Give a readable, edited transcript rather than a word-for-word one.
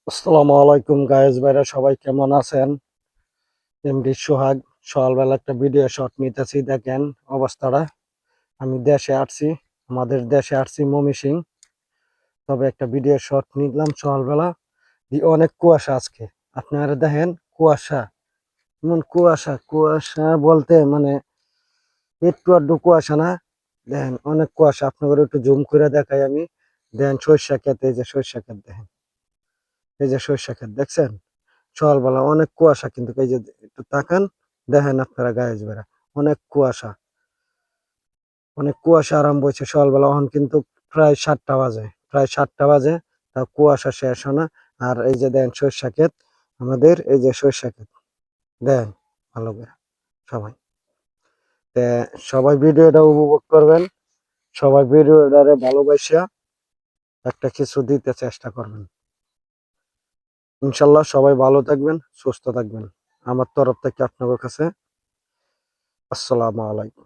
আসসালামু আলাইকুম গায়েস ভাইরা, সবাই কেমন আছেন? এমডি সোহাগ। সকালবেলা একটা ভিডিও শট নিতেছি, দেখেন অবস্থাটা। আমি দেশে আসছি, আমাদের দেশে আসছি ময়মনসিং। তবে একটা ভিডিও শট নিলাম সকালবেলা। অনেক কুয়াশা আজকে, আপনারা দেখেন কুয়াশা। এমন কুয়াশা, কুয়াশা বলতে মানে একটু আধটু কুয়াশা না। দেখেন অনেক কুয়াশা, আপনাদের একটু জুম করে দেখাই আমি। দেখেন সরিষা ক্ষেত, এই যে সরিষা ক্ষেত দেখেন, এই যে সরিষা ক্ষেত দেখছেন। সকালবেলা অনেক কুয়াশা, কিন্তু এই যে একটু তাকান, দেখেন আপনারা গায়েস বেড়া, অনেক কুয়াশা, অনেক কুয়াশা আরম্ভ হয়েছে সকালবেলা। এখন কিন্তু প্রায় 7টা বাজে, তা কুয়াশা শেষ হয় না। আর এই যে দেখেন সরিষা ক্ষেত, আমাদের এই যে সরিষা ক্ষেত দেখেন ভালো করে সবাই। তে সবাই ভিডিওটা উপভোগ করবেন, সবাই ভিডিওটারে ভালোবাসা একটা কিছু দিতে চেষ্টা করবেন। ইনশাল্লাহ সবাই ভালো থাকবেন, সুস্থ থাকবেন। আমার তরফ থেকে আপনাদের কাছে আসসালামু আলাইকুম।